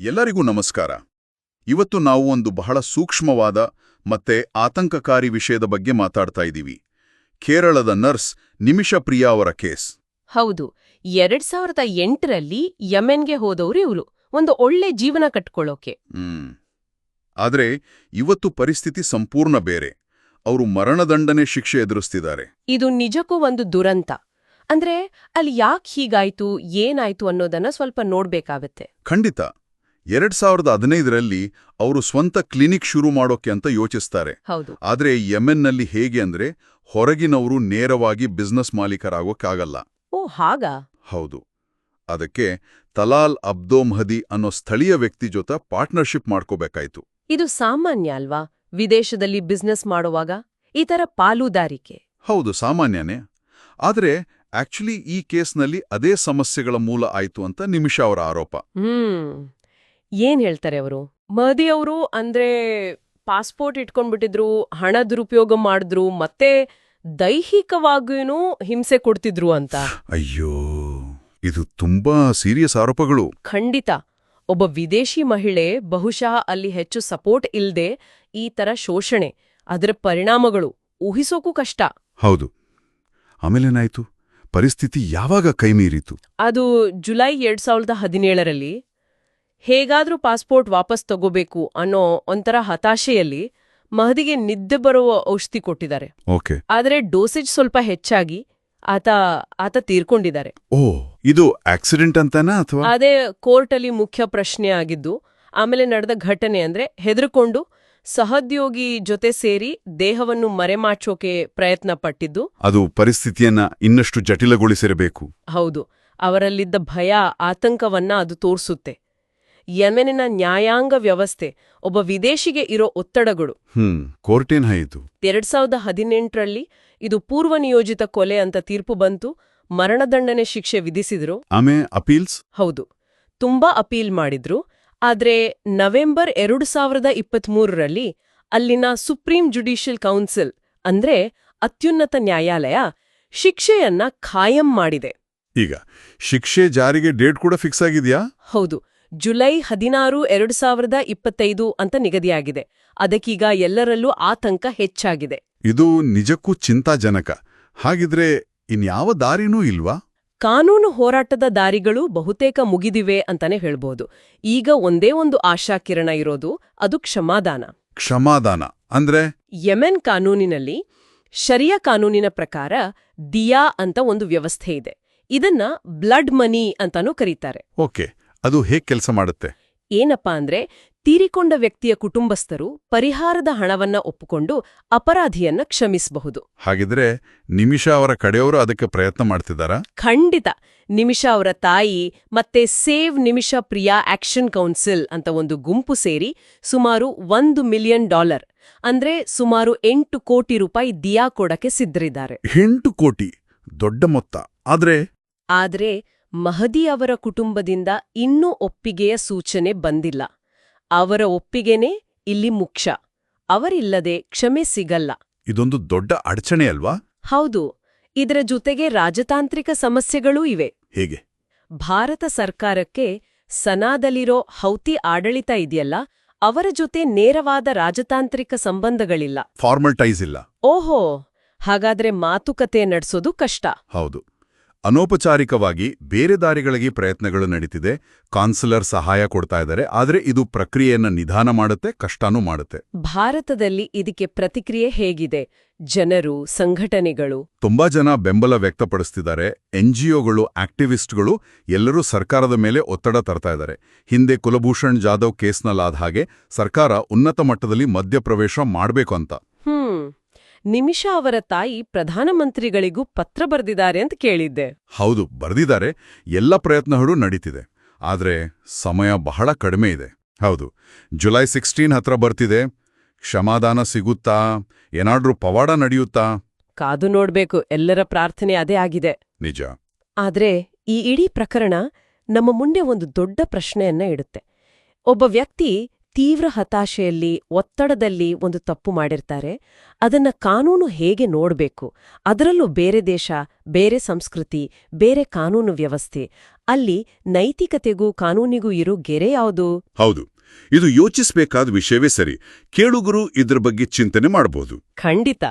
ಎಲ್ಲರಿಗೂ ನಮಸ್ಕಾರ. ಇವತ್ತು ನಾವು ಒಂದು ಬಹಳ ಸೂಕ್ಷ್ಮವಾದ ಮತ್ತೆ ಆತಂಕಕಾರಿ ವಿಷಯದ ಬಗ್ಗೆ ಮಾತಾಡ್ತಾ ಇದ್ದೀವಿ. ಕೇರಳದ ನರ್ಸ್ ನಿಮಿಷಾ ಪ್ರಿಯಾ ಅವರ ಕೇಸ್. ಹೌದು, 2008ರಲ್ಲಿ ಯಮೆನ್ಗೆ ಹೋದವರು ಇವ್ರು, ಒಂದು ಒಳ್ಳೆ ಜೀವನ ಕಟ್ಕೊಳ್ಳೋಕೆ. ಆದ್ರೆ ಇವತ್ತು ಪರಿಸ್ಥಿತಿ ಸಂಪೂರ್ಣ ಬೇರೆ. ಅವರು ಮರಣದಂಡನೆ ಶಿಕ್ಷೆ ಎದುರಿಸ್ತಿದ್ದಾರೆ. ಇದು ನಿಜಕ್ಕೂ ಒಂದು ದುರಂತ. ಅಂದ್ರೆ ಅಲ್ಲಿ ಯಾಕೆ ಹೀಗಾಯ್ತು, ಏನಾಯ್ತು ಅನ್ನೋದನ್ನ ಸ್ವಲ್ಪ ನೋಡ್ಬೇಕಾಗತ್ತೆ. ಖಂಡಿತ. 2015ರಲ್ಲಿ ಅವರು ಸ್ವಂತ ಕ್ಲಿನಿಕ್ ಶುರು ಮಾಡೋಕೆ ಅಂತ ಯೋಚಿಸ್ತಾರೆ. ಹೌದು. ಆದ್ರೆ ಯೆಮೆನ್ನಲ್ಲಿ ಹೇಗೆ ಅಂದ್ರೆ ಹೊರಗಿನವರು ನೇರವಾಗಿ ಬಿಸ್ನೆಸ್ ಮಾಲೀಕರಾಗೋಕ್ಕಾಗಲ್ಲ. ಓ ಹಾಗಾ? ಹೌದು. ಅದಕ್ಕೆ ತಲಾಲ್ ಅಬ್ದೋ ಮಹದಿ ಅನ್ನೋ ಸ್ಥಳೀಯ ವ್ಯಕ್ತಿ ಜೊತೆ ಪಾರ್ಟ್ನರ್ಶಿಪ್ ಮಾಡ್ಕೋಬೇಕಾಯ್ತು. ಇದು ಸಾಮಾನ್ಯ ಅಲ್ವಾ ವಿದೇಶದಲ್ಲಿ ಬಿಸ್ನೆಸ್ ಮಾಡುವಾಗ ಈ ತರ ಪಾಲುದಾರಿಕೆ? ಹೌದು, ಸಾಮಾನ್ಯನೇ. ಆದ್ರೆ ಆಕ್ಚುಲಿ ಈ ಕೇಸ್ನಲ್ಲಿ ಅದೇ ಸಮಸ್ಯೆಗಳ ಮೂಲ ಆಯ್ತು ಅಂತ ನಿಮಿಷಾ ಅವರ ಆರೋಪ. ಏನ್ ಹೇಳ್ತಾರೆ ಅವರು? ಮಹದಿ ಅವರು ಅಂದ್ರೆ ಪಾಸ್ಪೋರ್ಟ್ ಇಟ್ಕೊಂಡ್ಬಿಟ್ಟಿದ್ರು, ಹಣ ದುರುಪಯೋಗ ಮಾಡಿದ್ರು, ಮತ್ತೆ ದೈಹಿಕವಾಗಿಯೂ ಹಿಂಸೆ ಕೊಡ್ತಿದ್ರು ಅಂತ. ಅಯ್ಯೋ, ಇದು ತುಂಬಾ ಸೀರಿಯಸ್ ಆರೋಪಗಳು. ಖಂಡಿತ. ಒಬ್ಬ ವಿದೇಶಿ ಮಹಿಳೆ ಬಹುಶಃ ಅಲ್ಲಿ ಹೆಚ್ಚು ಸಪೋರ್ಟ್ ಇಲ್ದೆ ಈ ತರ ಶೋಷಣೆ, ಅದರ ಪರಿಣಾಮಗಳು ಊಹಿಸೋಕು ಕಷ್ಟ. ಹೌದು. ಆಮೇಲೇನಾಯ್ತು? ಪರಿಸ್ಥಿತಿ ಯಾವಾಗ ಕೈಮೀರಿತು? ಅದು ಜುಲೈ 2017ರಲ್ಲಿ ಹೇಗಾದ್ರೂ ಪಾಸ್ಪೋರ್ಟ್ ವಾಪಸ್ ತಗೋಬೇಕು ಅನ್ನೋ ಒಂಥರ ಹತಾಶೆಯಲ್ಲಿ ಮಹದಿಗೆ ನಿದ್ದೆ ಬರುವ ಔಷಧಿ ಕೊಟ್ಟಿದ್ದಾರೆ. ಓಕೆ. ಆದರೆ ಡೋಸೇಜ್ ಸ್ವಲ್ಪ ಹೆಚ್ಚಾಗಿ ಆತ ತೀರ್ಕೊಂಡಿದ್ದಾರೆ. ಓ, ಇದು ಆಕ್ಸಿಡೆಂಟ್ ಅಂತಾನಾ ಅಥವಾ? ಅದೇ ಕೋರ್ಟಲ್ಲಿ ಮುಖ್ಯ ಪ್ರಶ್ನೆ ಆಗಿದ್ದು. ಆಮೇಲೆ ನಡೆದ ಘಟನೆ ಅಂದ್ರೆ ಹೆದರ್ಕೊಂಡು ಸಹೋದ್ಯೋಗಿ ಜೊತೆ ಸೇರಿ ದೇಹವನ್ನು ಮರೆಮಾಚೋಕೆ ಪ್ರಯತ್ನ ಪಟ್ಟಿದ್ದು. ಅದು ಪರಿಸ್ಥಿತಿಯನ್ನ ಇನ್ನಷ್ಟು ಜಟಿಲಗೊಳಿಸಿರಬೇಕು. ಹೌದು. ಅವರಲ್ಲಿದ್ದ ಭಯ, ಆತಂಕವನ್ನ ಅದು ತೋರಿಸುತ್ತೆ. ಯೆಮೆನಿನ ನ್ಯಾಯಾಂಗ ವ್ಯವಸ್ಥೆ, ಒಬ್ಬ ವಿದೇಶಿಗೆ ಇರೋ ಒತ್ತಡಗಳು. ಕೋರ್ಟೇನ್ ಆಯಿತು. 2018ರಲ್ಲಿ ಇದು ಪೂರ್ವನಿಯೋಜಿತ ಕೊಲೆ ಅಂತ ತೀರ್ಪು ಬಂತು. ಮರಣದಂಡನೆ ಶಿಕ್ಷೆ ವಿಧಿಸಿದ್ರು. ಆಮೇಲೆ ಅಪೀಲ್ಸ್? ಹೌದು, ತುಂಬಾ ಅಪೀಲ್ ಮಾಡಿದ್ರು. ಆದ್ರೆ ನವೆಂಬರ್ 2023ರಲ್ಲಿ ಅಲ್ಲಿನ ಸುಪ್ರೀಂ ಜುಡಿಷಿಯಲ್ ಕೌನ್ಸಿಲ್ ಅಂದ್ರೆ ಅತ್ಯುನ್ನತ ನ್ಯಾಯಾಲಯ ಶಿಕ್ಷೆಯನ್ನ ಖಾಯಂ ಮಾಡಿದೆ. ಈಗ ಶಿಕ್ಷೆ ಜಾರಿಗೆ ಡೇಟ್ ಕೂಡ ಫಿಕ್ಸ್ ಆಗಿದೆಯಾ? ಹೌದು, ಜುಲೈ 16, 2025 ಅಂತ ನಿಗದಿಯಾಗಿದೆ. ಅದಕ್ಕೀಗ ಎಲ್ಲರಲ್ಲೂ ಆತಂಕ ಹೆಚ್ಚಾಗಿದೆ. ಇದು ನಿಜಕ್ಕೂ ಚಿಂತಾಜನಕ. ಹಾಗಿದ್ರೆ ಇನ್ಯಾವ ದಾರಿನೂ ಇಲ್ವಾ? ಕಾನೂನು ಹೋರಾಟದ ದಾರಿಗಳು ಬಹುತೇಕ ಮುಗಿದಿವೆ ಅಂತಾನೆ ಹೇಳ್ಬೋದು. ಈಗ ಒಂದೇ ಒಂದು ಆಶಾಕಿರಣ ಇರೋದು, ಅದು ಕ್ಷಮಾದಾನ. ಕ್ಷಮಾದಾನ ಅಂದ್ರೆ? ಯೆಮೆನ್ ಕಾನೂನಿನಲ್ಲಿ, ಶರಿಯಾ ಕಾನೂನಿನ ಪ್ರಕಾರ ದಿಯಾ ಅಂತ ಒಂದು ವ್ಯವಸ್ಥೆ ಇದೆ. ಇದನ್ನ ಬ್ಲಡ್ ಮನಿ ಅಂತಾನೂ ಕರೀತಾರೆ. ಓಕೆ, ಅದು ಹೇಗೆ ಕೆಲಸ ಮಾಡುತ್ತೆ? ಏನಪ್ಪಾ ಅಂದ್ರೆ, ತೀರಿಕೊಂಡ ವ್ಯಕ್ತಿಯ ಕುಟುಂಬಸ್ಥರು ಪರಿಹಾರದ ಹಣವನ್ನ ಒಪ್ಪಿಕೊಂಡು ಅಪರಾಧಿಯನ್ನ ಕ್ಷಮಿಸಬಹುದು. ಹಾಗಿದ್ರೆ ನಿಮಿಷಾ ಅವರ ಕಡೆಯವರು ಅದಕ್ಕೆ ಪ್ರಯತ್ನ ಮಾಡ್ತಿದ್ದಾರಾ? ಖಂಡಿತ. ನಿಮಿಷಾ ಅವರ ತಾಯಿ ಮತ್ತೆ ಸೇವ್ ನಿಮಿಷಾ ಪ್ರಿಯಾ ಆಕ್ಷನ್ ಕೌನ್ಸಿಲ್ ಅಂತ ಒಂದು ಗುಂಪು ಸೇರಿ ಸುಮಾರು $1 ಮಿಲಿಯನ್, ಅಂದ್ರೆ ಸುಮಾರು 8 ಕೋಟಿ ರೂಪಾಯಿ ದಿಯಾ ಕೊಡಕ್ಕೆ ಸಿದ್ಧರಿದ್ದಾರೆ. 8 ಕೋಟಿ ದೊಡ್ಡ ಮೊತ್ತ. ಆದ್ರೆ ಮಹದಿ ಅವರ ಕುಟುಂಬದಿಂದ ಇನ್ನೂ ಒಪ್ಪಿಗೆಯ ಸೂಚನೆ ಬಂದಿಲ್ಲ. ಅವರ ಒಪ್ಪಿಗೆನೇ ಇಲ್ಲಿ ಮುಖ್ಯ. ಅವರಿಲ್ಲದೆ ಕ್ಷಮೆ ಸಿಗಲ್ಲ. ಇದೊಂದು ದೊಡ್ಡ ಅಡಚಣೆ ಅಲ್ವಾ? ಹೌದು. ಇದರ ಜೊತೆಗೆ ರಾಜತಾಂತ್ರಿಕ ಸಮಸ್ಯೆಗಳೂ ಇವೆ. ಹೇಗೆ? ಭಾರತ ಸರ್ಕಾರಕ್ಕೆ ಸನಾದಲ್ಲಿರೋ ಹೌತಿ ಆಡಳಿತ ಇದೆಯಲ್ಲ, ಅವರ ಜೊತೆ ನೇರವಾದ ರಾಜತಾಂತ್ರಿಕ ಸಂಬಂಧಗಳಿಲ್ಲ. ಫಾರ್ಮಲ್ ಟೈಸ್ ಇಲ್ಲ. ಓಹೋ, ಹಾಗಾದ್ರೆ ಮಾತುಕತೆ ನಡೆಸೋದು ಕಷ್ಟ. ಹೌದು. ಅನೌಪಚಾರಿಕವಾಗಿ ಬೇರೆ ದಾರಿಗಳಿಗೆ ಪ್ರಯತ್ನಗಳು ನಡೀತಿದೆ. ಕಾನ್ಸುಲರ್ ಸಹಾಯ ಕೊಡ್ತಾ ಇದ್ದಾರೆ. ಆದ್ರೆ ಇದು ಪ್ರಕ್ರಿಯೆಯನ್ನ ನಿಧಾನ ಮಾಡುತ್ತೆ, ಕಷ್ಟನೂ ಮಾಡುತ್ತೆ. ಭಾರತದಲ್ಲಿ ಇದಕ್ಕೆ ಪ್ರತಿಕ್ರಿಯೆ ಹೇಗಿದೆ? ಜನರು, ಸಂಘಟನೆಗಳು ತುಂಬಾ ಜನ ಬೆಂಬಲ ವ್ಯಕ್ತಪಡಿಸ್ತಿದ್ದಾರೆ. NGOಗಳು, ಆಕ್ಟಿವಿಸ್ಟ್ಗಳು ಎಲ್ಲರೂ ಸರ್ಕಾರದ ಮೇಲೆ ಒತ್ತಡ ತರ್ತಾ ಇದ್ದಾರೆ. ಹಿಂದೆ ಕುಲಭೂಷಣ್ ಜಾಧವ್ ಕೇಸ್ನಲ್ಲಾದ ಹಾಗೆ ಸರ್ಕಾರ ಉನ್ನತ ಮಟ್ಟದಲ್ಲಿ ಮಧ್ಯಪ್ರವೇಶ ಮಾಡ್ಬೇಕು ಅಂತ. ನಿಮಿಷಾ ಅವರ ತಾಯಿ ಪ್ರಧಾನಮಂತ್ರಿಗಳಿಗೂ ಪತ್ರ ಬರೆದಿದ್ದಾರೆ ಅಂತ ಕೇಳಿದ್ದೆ. ಹೌದು, ಬರೆದಿದ್ದಾರೆ. ಎಲ್ಲ ಪ್ರಯತ್ನಗಳು ನಡೀತಿದೆ. ಆದ್ರೆ ಸಮಯ ಬಹಳ ಕಡಿಮೆ ಇದೆ. ಹೌದು, ಜುಲೈ 16 ಹತ್ರ ಬರ್ತಿದೆ. ಕ್ಷಮಾದಾನ ಸಿಗುತ್ತಾ? ಏನಾದ್ರೂ ಪವಾಡ ನಡೆಯುತ್ತಾ? ಕಾದು ನೋಡ್ಬೇಕು. ಎಲ್ಲರ ಪ್ರಾರ್ಥನೆ ಅದೇ ಆಗಿದೆ. ನಿಜ. ಆದ್ರೆ ಈ ಇಡೀ ಪ್ರಕರಣ ನಮ್ಮ ಮುಂದೆ ಒಂದು ದೊಡ್ಡ ಪ್ರಶ್ನೆಯನ್ನ ಇಡುತ್ತೆ. ಒಬ್ಬ ವ್ಯಕ್ತಿ ತೀವ್ರ ಹತಾಶೆಯಲ್ಲಿ ಒತ್ತಡದಲ್ಲಿ ಒಂದು ತಪ್ಪು ಮಾಡಿರ್ತಾರೆ, ಅದನ್ನ ಕಾನೂನು ಹೇಗೆ ನೋಡ್ಬೇಕು, ಅದರಲ್ಲೂ ಬೇರೆ ದೇಶ, ಬೇರೆ ಸಂಸ್ಕೃತಿ, ಬೇರೆ ಕಾನೂನು ವ್ಯವಸ್ಥೆ, ಅಲ್ಲಿ ನೈತಿಕತೆಗೂ ಕಾನೂನಿಗೂ ಇರೋ ಗೆರೆ ಯಾವುದು? ಹೌದು, ಇದು ಯೋಚಿಸಬೇಕಾದ ವಿಷಯವೇ ಸರಿ. ಕೇಳುಗರು ಇದ್ರ ಬಗ್ಗೆ ಚಿಂತನೆ ಮಾಡಬಹುದು. ಖಂಡಿತ.